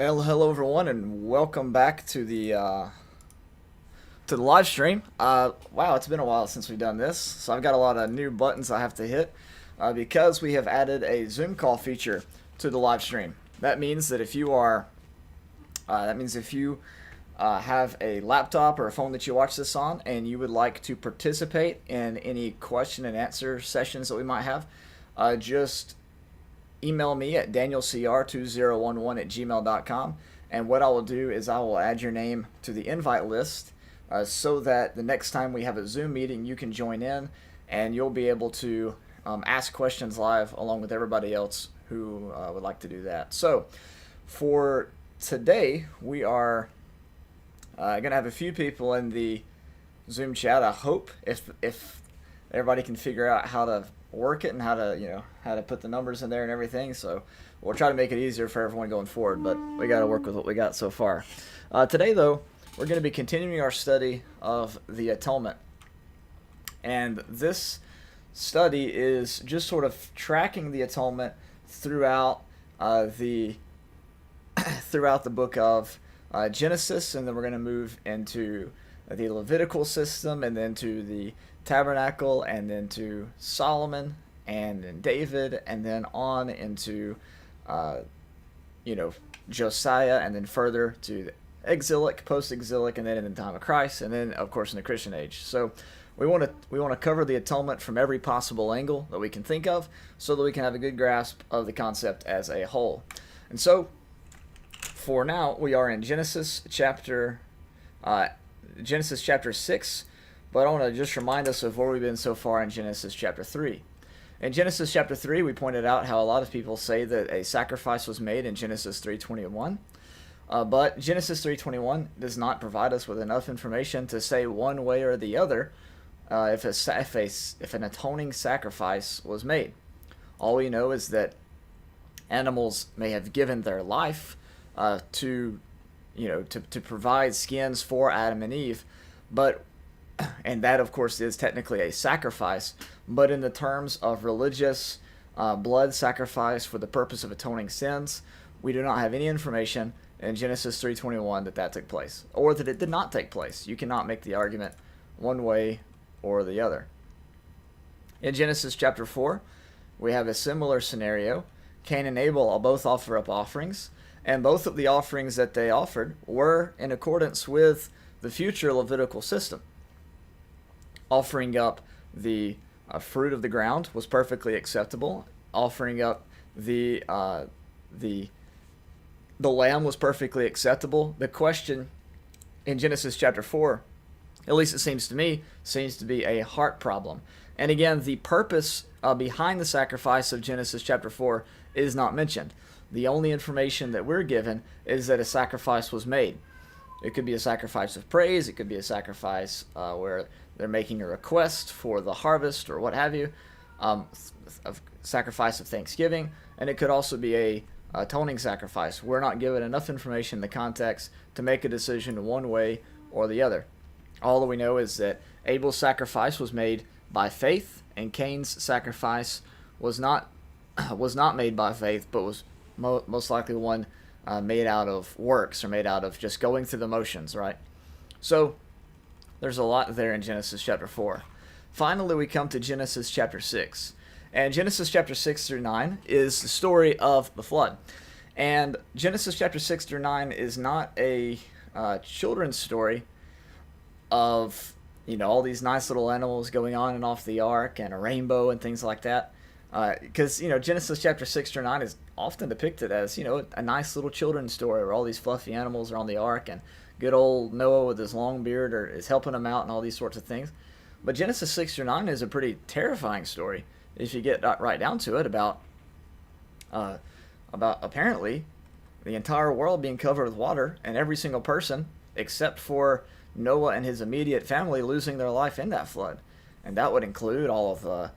Hello everyone, and welcome back to the live stream. Wow, it's been a while since we've done this, so I've got a lot of new buttons I have to hit because we have added a Zoom call feature to the live stream. That means that if you have a laptop or a phone that you watch this on, and you would like to participate in any question and answer sessions that we might have, just email me at danielcr2011@gmail.com, and what I will do is I will add your name to the invite list so that the next time we have a Zoom meeting, you can join in and you'll be able to ask questions live along with everybody else who would like to do that. So for today, we are going to have a few people in the Zoom chat. I hope if everybody can figure out how to work it and how to put the numbers in there and everything. So we'll try to make it easier for everyone going forward, but we got to work with what we got so far. Today, though, we're going to be continuing our study of the Atonement, and this study is just sort of tracking the Atonement throughout the throughout the book of Genesis, and then we're going to move into the Levitical system, and then to the Tabernacle, and then to Solomon, and then David, and then on into Josiah, and then further to exilic, post-exilic, and then in the time of Christ, and then of course in the Christian age. So we want to cover the Atonement from every possible angle that we can think of, so that we can have a good grasp of the concept as a whole. And so for now, we are in Genesis chapter 6, but I want to just remind us of where we've been so far in Genesis chapter 3. In Genesis chapter 3, we pointed out how a lot of people say that a sacrifice was made in Genesis 3:21, but Genesis 3:21 does not provide us with enough information to say one way or the other if an atoning sacrifice was made. All we know is that animals may have given their life to provide skins for Adam and Eve, and that of course is technically a sacrifice, but in the terms of religious blood sacrifice for the purpose of atoning sins, we do not have any information in Genesis 3:21 that took place, or that it did not take place. You cannot make the argument one way or the other. In Genesis chapter 4, we have a similar scenario. Cain and Abel both offer up offerings, and both of the offerings that they offered were in accordance with the future Levitical system. Offering up the fruit of the ground was perfectly acceptable. Offering up the lamb was perfectly acceptable. The question in Genesis chapter 4, at least it seems to me, seems to be a heart problem. And again, the purpose behind the sacrifice of Genesis chapter 4 is not mentioned. The only information that we're given is that a sacrifice was made. It could be a sacrifice of praise. It could be a sacrifice where they're making a request for the harvest or what have you, a sacrifice of thanksgiving, and it could also be a atoning sacrifice. We're not given enough information in the context to make a decision one way or the other. All that we know is that Abel's sacrifice was made by faith, and Cain's sacrifice was not made by faith, but was most likely one made out of works, or made out of just going through the motions, right? So there's a lot there in Genesis chapter 4. Finally, we come to Genesis chapter 6. And Genesis chapter 6 through 9 is the story of the flood. And Genesis chapter 6 through 9 is not a children's story of all these nice little animals going on and off the ark and a rainbow and things like that. Because Genesis chapter 6 through 9 is often depicted as a nice little children's story where all these fluffy animals are on the ark and good old Noah with his long beard is helping them out and all these sorts of things. But Genesis 6 through 9 is a pretty terrifying story if you get right down to it, about apparently the entire world being covered with water, and every single person except for Noah and his immediate family losing their life in that flood. And that would include all of the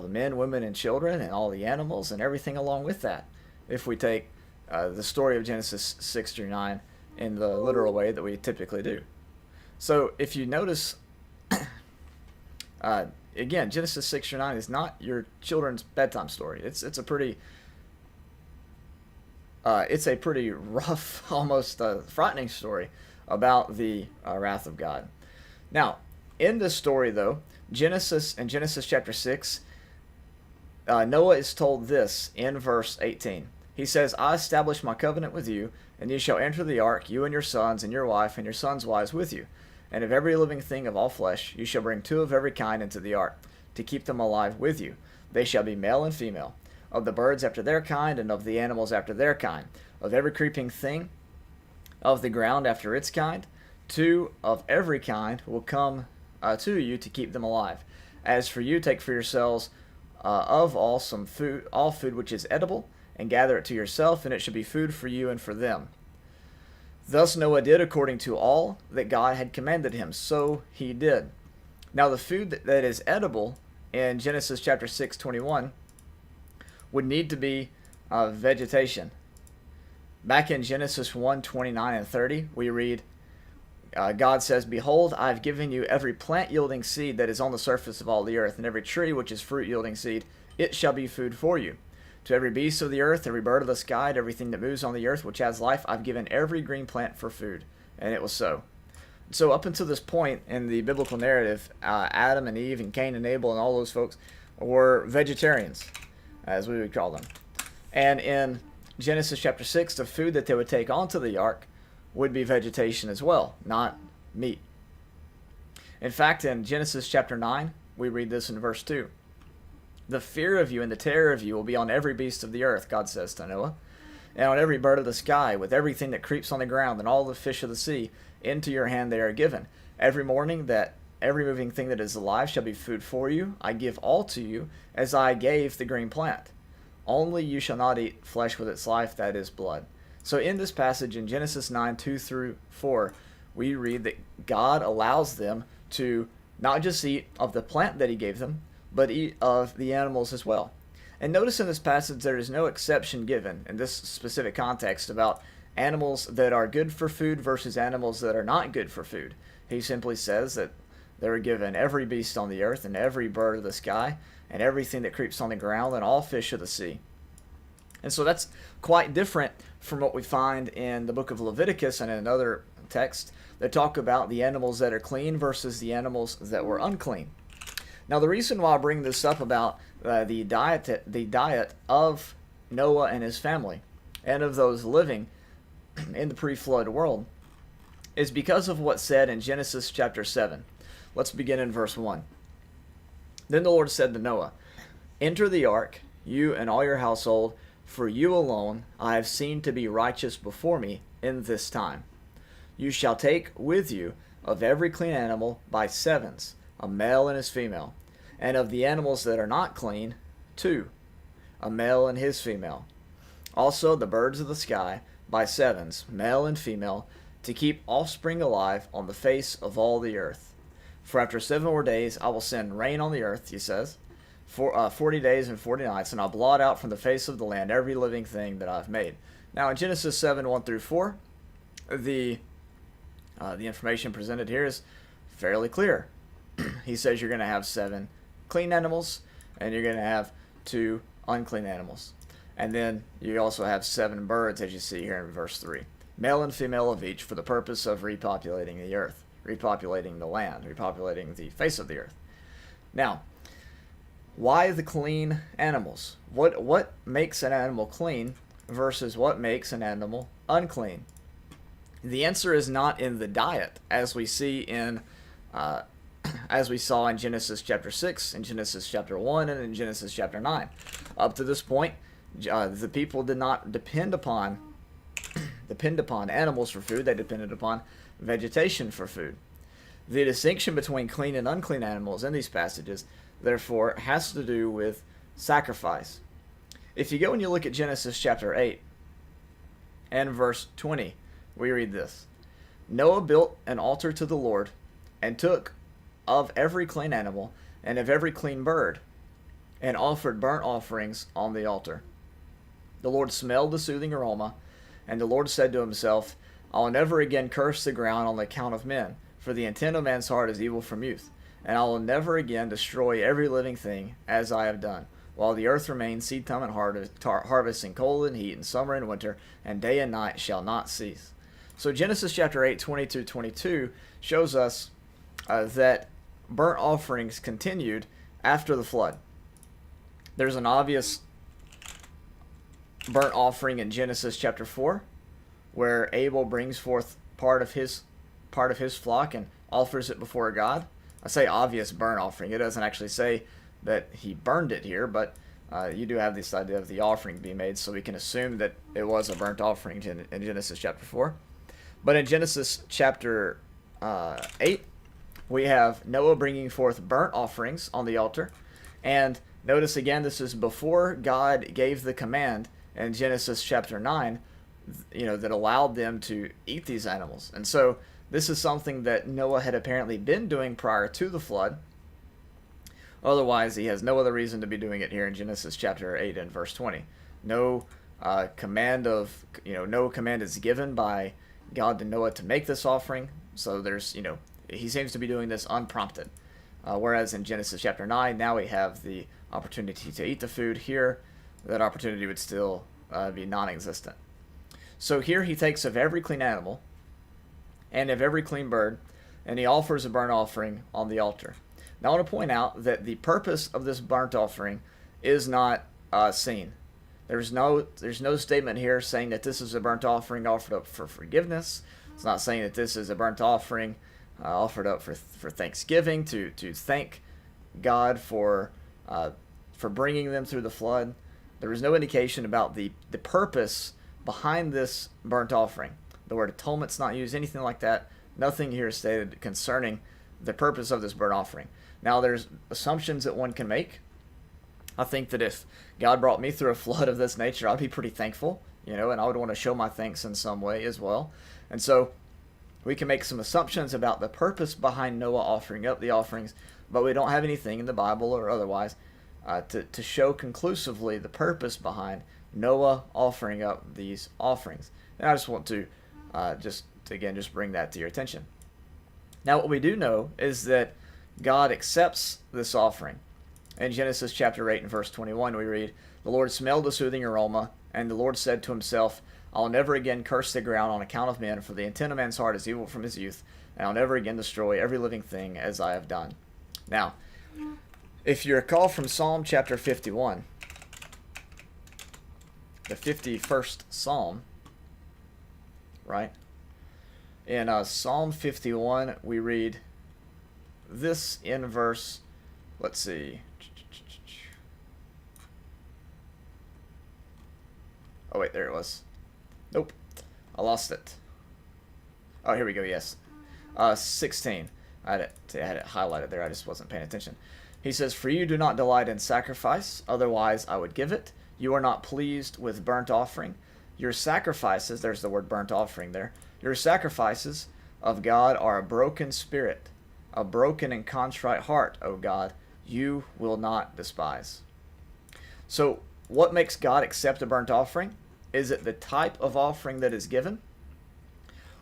men, women, and children, and all the animals, and everything along with that, if we take the story of Genesis 6 through 9 in the literal way that we typically do. So if you notice, again, Genesis 6 through 9 is not your children's bedtime story. It's a pretty it's a pretty rough, almost frightening story about the wrath of God. Now, in this story, though, in Genesis chapter 6, Noah is told this in verse 18. He says, I establish my covenant with you, and you shall enter the ark, you and your sons, and your wife, and your sons' wives with you. And of every living thing of all flesh, you shall bring 2 of every kind into the ark, to keep them alive with you. They shall be male and female, of the birds after their kind, and of the animals after their kind, of every creeping thing of the ground after its kind. 2 of every kind will come to you to keep them alive. As for you, take for yourselves of all food which is edible, and gather it to yourself, and it shall be food for you and for them. Thus Noah did according to all that God had commanded him, so he did. Now the food that is edible in Genesis chapter 6:21 would need to be vegetation. Back in Genesis 1:29 and 30, we read, God says, Behold, I have given you every plant yielding seed that is on the surface of all the earth, and every tree which is fruit yielding seed, it shall be food for you. To every beast of the earth, every bird of the sky, and everything that moves on the earth which has life, I've given every green plant for food. And it was so. So up until this point in the biblical narrative, Adam and Eve and Cain and Abel and all those folks were vegetarians, as we would call them. And in Genesis chapter 6, the food that they would take onto the ark would be vegetation as well, not meat. In fact, in Genesis chapter 9, we read this in verse 2. The fear of you and the terror of you will be on every beast of the earth, God says to Noah, and on every bird of the sky, with everything that creeps on the ground, and all the fish of the sea. Into your hand they are given. Every morning that every moving thing that is alive shall be food for you. I give all to you, as I gave the green plant. Only you shall not eat flesh with its life, that is blood. So in this passage in Genesis 9:2-4, we read that God allows them to not just eat of the plant that he gave them, but eat of the animals as well. And notice in this passage there is no exception given in this specific context about animals that are good for food versus animals that are not good for food. He simply says that they were given every beast on the earth and every bird of the sky and everything that creeps on the ground and all fish of the sea. And so that's quite different from what we find in the book of Leviticus and in another text that talk about the animals that are clean versus the animals that were unclean. Now the reason why I bring this up about the diet of Noah and his family and of those living in the pre-flood world is because of what's said in Genesis chapter 7. Let's begin in verse 1. Then the Lord said to Noah, Enter the ark, you and all your household, for you alone I have seen to be righteous before me in this time. You shall take with you of every clean animal by sevens, a male and his female, and of the animals that are not clean, 2, a male and his female. Also the birds of the sky by sevens, male and female, to keep offspring alive on the face of all the earth. For after 7 more days I will send rain on the earth, he says, for 40 days and 40 nights, and I'll blot out from the face of the land every living thing that I've made. Now in Genesis 7:1-4, the information presented here is fairly clear. He says you're going to have 7 clean animals, and you're going to have 2 unclean animals. And then you also have 7 birds, as you see here in verse 3. Male and female of each, for the purpose of repopulating the earth, repopulating the land, repopulating the face of the earth. Now, why the clean animals? What makes an animal clean versus what makes an animal unclean? The answer is not in the diet, as we see in as we saw in Genesis chapter 6, in Genesis chapter 1, and in Genesis chapter 9. Up to this point, the people did not depend upon animals for food. They depended upon vegetation for food. The distinction between clean and unclean animals in these passages, therefore, has to do with sacrifice. If you go and you look at Genesis chapter 8 and verse 20, we read this. Noah built an altar to the Lord and took of every clean animal and of every clean bird and offered burnt offerings on the altar. The Lord smelled the soothing aroma, and the Lord said to himself, I will never again curse the ground on the account of men, for the intent of man's heart is evil from youth, and I will never again destroy every living thing as I have done. While the earth remains, seed time and harvest, and cold and heat, and summer and winter, and day and night shall not cease. So Genesis chapter 8, 22 shows us that burnt offerings continued after the flood. There's an obvious burnt offering in Genesis chapter 4, where Abel brings forth part of his flock and offers it before God. I say obvious burnt offering. It doesn't actually say that he burned it here, but you do have this idea of the offering being made, so we can assume that it was a burnt offering in Genesis chapter 4. But in Genesis chapter 8, we have Noah bringing forth burnt offerings on the altar. And notice again, this is before God gave the command in Genesis chapter 9, that allowed them to eat these animals. And so this is something that Noah had apparently been doing prior to the flood. Otherwise, he has no other reason to be doing it here in Genesis chapter 8 and verse 20. No command is given by God to Noah to make this offering. So he seems to be doing this unprompted. Whereas in Genesis chapter 9, now we have the opportunity to eat the food. Here, that opportunity would still be non-existent. So here he takes of every clean animal and of every clean bird, and he offers a burnt offering on the altar. Now I want to point out that the purpose of this burnt offering is not seen. There's no statement here saying that this is a burnt offering offered up for forgiveness. It's not saying that this is a burnt offering offered up for thanksgiving, to thank God for bringing them through the flood. There is no indication about the purpose behind this burnt offering. The word atonement's not used, anything like that. Nothing here is stated concerning the purpose of this burnt offering. Now, there's assumptions that one can make. I think that if God brought me through a flood of this nature, I'd be pretty thankful, and I would want to show my thanks in some way as well. And so we can make some assumptions about the purpose behind Noah offering up the offerings, but we don't have anything in the Bible or otherwise to show conclusively the purpose behind Noah offering up these offerings. And I just want to just bring that to your attention. Now, what we do know is that God accepts this offering. In Genesis chapter 8 and verse 21, we read, "The Lord smelled the soothing aroma, and the Lord said to himself, I'll never again curse the ground on account of men, for the intent of man's heart is evil from his youth, and I'll never again destroy every living thing as I have done." Now, if you recall from Psalm chapter 51, the 51st Psalm, right? In Psalm 51, we read this in verse, let's see. Oh, wait, there it was. Nope, I lost it. Oh, here we go, yes. 16. I had it highlighted there, I just wasn't paying attention. He says, "For you do not delight in sacrifice, otherwise I would give it. You are not pleased with burnt offering. Your sacrifices," there's the word burnt offering there, "your sacrifices of God are a broken spirit, a broken and contrite heart, O God, you will not despise." So what makes God accept a burnt offering? Is it the type of offering that is given?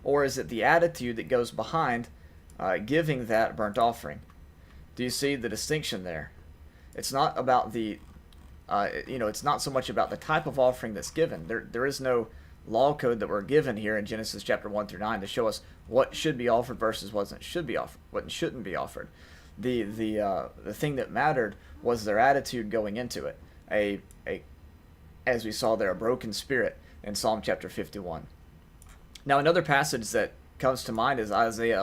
Or is it the attitude that goes behind giving that burnt offering? Do you see the distinction there? It's not about it's not so much about the type of offering that's given. There is no law code that we're given here in Genesis chapter 1 through 9 to show us what should be offered versus what shouldn't be offered. The thing that mattered was their attitude going into it. As we saw there, a broken spirit in Psalm chapter 51. Now, another passage that comes to mind is Isaiah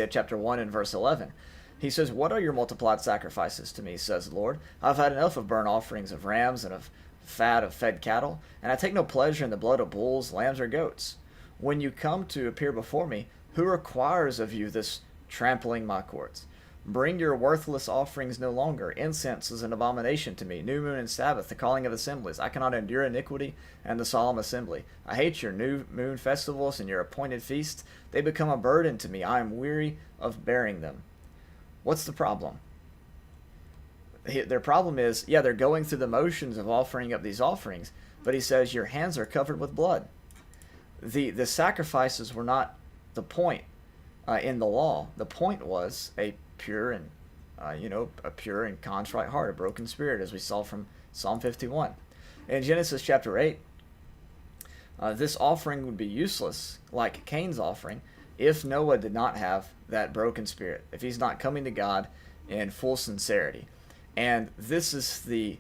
chapter 1 and verse 11. He says, "What are your multiplied sacrifices to me, says the Lord? I've had enough of burnt offerings of rams and of fat of fed cattle, and I take no pleasure in the blood of bulls, lambs, or goats. When you come to appear before me, who requires of you this trampling my courts? Bring your worthless offerings no longer. Incense is an abomination to me. New moon and Sabbath, the calling of assemblies. I cannot endure iniquity and the solemn assembly. I hate your new moon festivals and your appointed feasts. They become a burden to me. I am weary of bearing them." What's the problem? Their problem is, they're going through the motions of offering up these offerings, but he says your hands are covered with blood. The sacrifices were not the point in the law. The point was a pure and a pure and contrite heart, a broken spirit, as we saw from Psalm 51. In Genesis chapter 8, this offering would be useless, like Cain's offering, if Noah did not have that broken spirit, if he's not coming to God in full sincerity. And this is the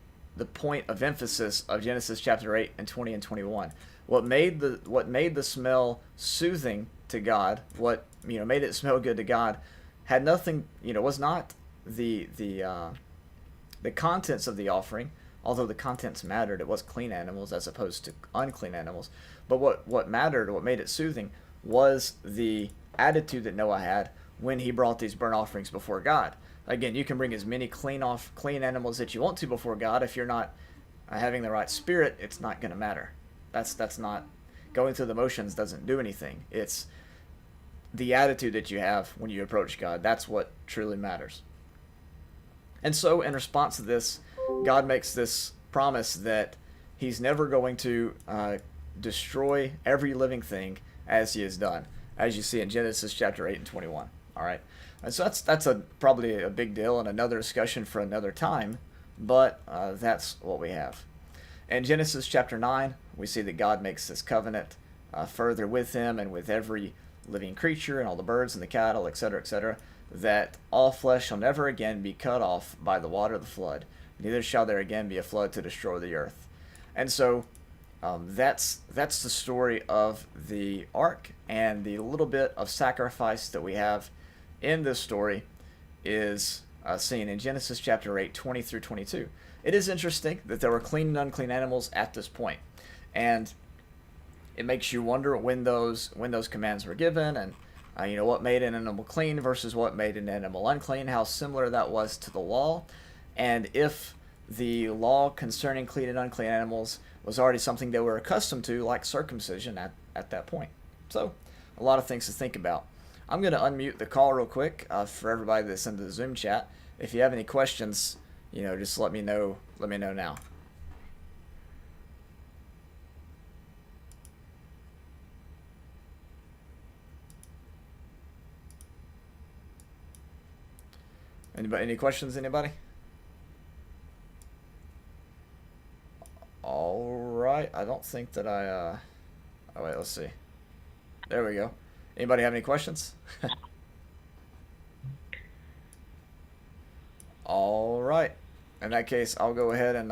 point of emphasis of Genesis chapter 8 and 20 and 21. What made the smell soothing to God, what made it smell good to God, had nothing, was not the contents of the offering, although the contents mattered. It was clean animals as opposed to unclean animals. But what mattered, what made it soothing, was the attitude that Noah had when he brought these burnt offerings before God. Again, you can bring as many clean animals that you want to before God. If you're not having the right spirit, it's not going to matter. That's not, going through the motions doesn't do anything. It's the attitude that you have when you approach God. That's what truly matters. And so in response to this, God makes this promise that he's never going to destroy every living thing as he has done, as you see in Genesis chapter 8 and 21. All right. And so that's probably a big deal and another discussion for another time, but that's what we have. In Genesis chapter 9, we see that God makes this covenant further with him and with every living creature and all the birds and the cattle, etc., that all flesh shall never again be cut off by the water of the flood, neither shall there again be a flood to destroy the earth. And so that's the story of the ark, and the little bit of sacrifice that we have in this story is seen in Genesis chapter 8, 20 through 22. It is interesting that there were clean and unclean animals at this point, and it makes you wonder when those commands were given, and what made an animal clean versus what made an animal unclean, how similar that was to the law, and if the law concerning clean and unclean animals was already something they were accustomed to, like circumcision at that point. So, a lot of things to think about. I'm going to unmute the call real quick for everybody that's in the Zoom chat. If you have any questions, just let me know. Let me know now. Anybody? Any questions? Anybody? All right. I don't think that I. Oh wait. Let's see. There we go. Anybody have any questions? All right. In that case, I'll go ahead and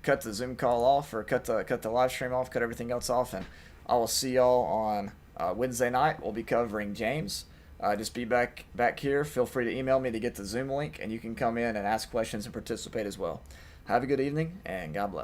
cut the Zoom call off, or cut the live stream off, cut everything else off, and I will see y'all on Wednesday night. We'll be covering James. Just be back here. Feel free to email me to get the Zoom link, and you can come in and ask questions and participate as well. Have a good evening, and God bless.